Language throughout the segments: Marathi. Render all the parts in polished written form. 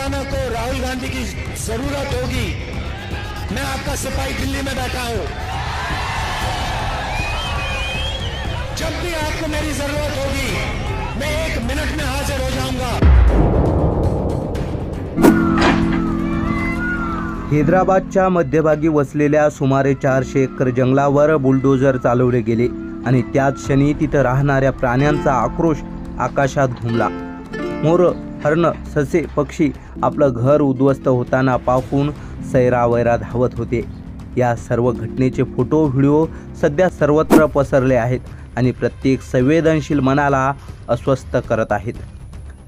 तेलंगाना को राहुल गांधी की जरूरत होगी, मैं आपका सिपाही दिल्ली में बैठा हूं। जब भी आपको मेरी जरूरत होगी, मैं 1 मिनट में हाजिर हो जाऊंगा। हैदराबादच्या मध्यभागी वसलेल्या सुमारे 400 एकर जंगलावर बुलडोजर चालवले गेले आणि त्याच क्षणी तिथे राहणाऱ्या प्राण्यांचा आक्रोश आकाशात घुमला। मोर, हरण, ससे, पक्षी आपलं घर उद्ध्वस्त होताना पाहून सैरावैरा धावत होते। या सर्व घटनेचे फोटो व्हिडिओ सध्या सर्वत्र पसरले आहेत आणि प्रत्येक संवेदनशील मनाला अस्वस्थ करत आहेत।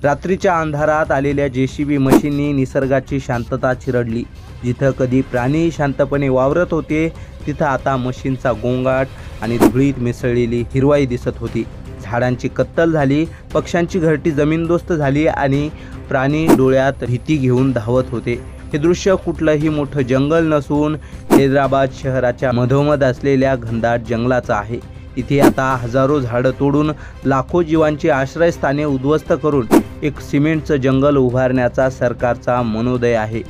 रात्रीच्या अंधारात आलेल्या जेसीबी मशीननी निसर्गाची शांतता चिरडली। जिथं कधी प्राणी शांतपणे वावरत होते, तिथं आता मशीनचा गोंगाट आणि धुळीत मिसळलेली हिरवाई दिसत होती। झाडांची कत्तल झाली, पक्ष्यांची घरटी जमीनदोस्त झाली आणि प्राणी डोळ्यात भीती घेऊन धावत होते। हे दृश्य कुठलंही मोठं जंगल नसून हैदराबाद शहराच्या मधोमध असलेल्या घनदाट जंगलाचं आहे। इथे आता हजारो झाडं तोडून लाखो जीवांची आश्रयस्थाने उद्ध्वस्त करून एक सिमेंटचं जंगल उभारण्याचा सरकारचा मनोदय आहे।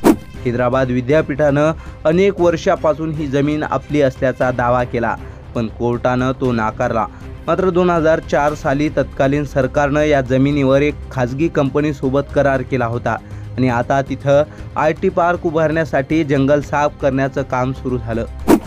हैदराबाद विद्यापीठानं अनेक वर्षापासून ही जमीन आपली असल्याचा दावा केला, पण कोर्टानं तो नाकारला। मात्र 2004 साली तत्कालीन सरकारनं या जमिनीवर एक खाजगी कंपनीसोबत करार केला होता आणि आता तिथं IT पार्क उभारण्यासाठी जंगल साफ करण्याचं काम सुरू झालं।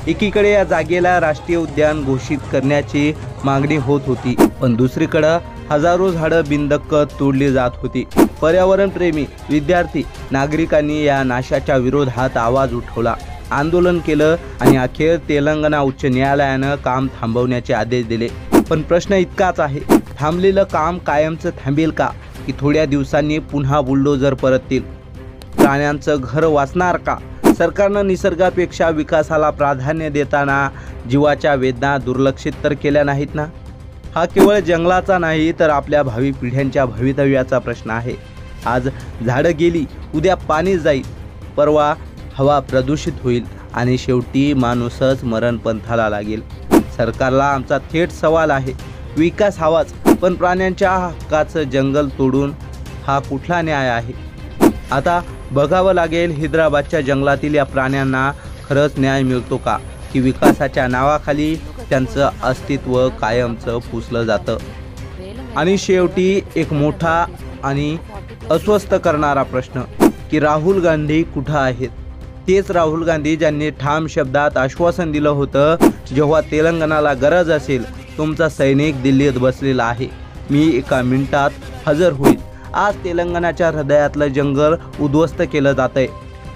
एकीकडे या जागेला राष्ट्रीय उद्यान घोषित करण्याची मागणी होत होती, पण दुसरीकडे हजारो झाडं बिनधक्क तोडली जात होती। पर्यावरणप्रेमी विद्यार्थी नागरिकांनी या नाशाच्या विरोधात आवाज उठवला, आंदोलन केलं आणि अखेर तेलंगणा उच्च न्यायालयानं काम थांबवण्याचे आदेश दिले। पण प्रश्न इतकाच आहे, थांबलेलं काम कायमचं थांबेल का, की थोड्या दिवसांनी पुन्हा बुलडोजर परततील? प्राण्यांचं घर वाचणार का? सरकारनं निसर्गापेक्षा विकासाला प्राधान्य देताना जीवाच्या वेदना दुर्लक्षित तर केल्या नाहीत ना? हा केवळ जंगलाचा नाही तर आपल्या भावी पिढ्यांच्या भवितव्याचा प्रश्न आहे। आज झाडं गेली, उद्या पाणी जाईल, परवा हवा प्रदूषित होईल आणि शेवटी माणूसच मरणपंथाला लागेल। सरकारला आमचा थेट सवाल आहे, विकास हवाच, पण प्राण्यांच्या हक्काचं जंगल तोडून हा कुठला न्याय आहे? आता बघावं लागेल हैदराबादच्या जंगलातील या प्राण्यांना खरंच न्याय मिळतो का, की विकासाच्या नावाखाली त्यांचं अस्तित्व कायमचं पुसलं जातं? आणि शेवटी एक मोठा आणि अस्वस्थ करणारा प्रश्न, की राहुल गांधी कुठं आहेत? तेच राहुल गांधी ज्यांनी ठाम शब्दात आश्वासन दिलं होतं, जेव्हा तेलंगणाला गरज असेल तुमचा सैनिक दिल्लीत बसलेला आहे, मी 1 मिनिटात हजर होईल। आज तेलंगणाच्या हृदयातलं जंगल उद्ध्वस्त केलं जातंय,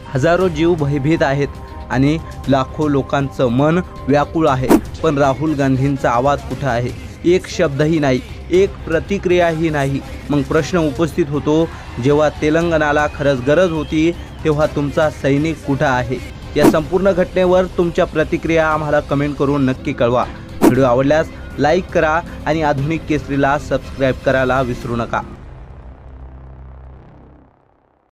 हजारो जीव भयभीत आहेत आणि लाखो लोकांचं मन व्याकुळ आहे, पण राहुल गांधींचा आवाज कुठं आहे? एक शब्दही नाही, एक प्रतिक्रियाही नाही। मग प्रश्न उपस्थित होतो, जेव्हा तेलंगणाला खरंच गरज होती तेव्हा तुमचा सैनिक कुठं आहे? या संपूर्ण घटनेवर तुमच्या प्रतिक्रिया आम्हाला कमेंट करून नक्की कळवा। व्हिडिओ आवडल्यास लाईक करा आणि आधुनिक केसरीला सबस्क्राईब करायला विसरू नका।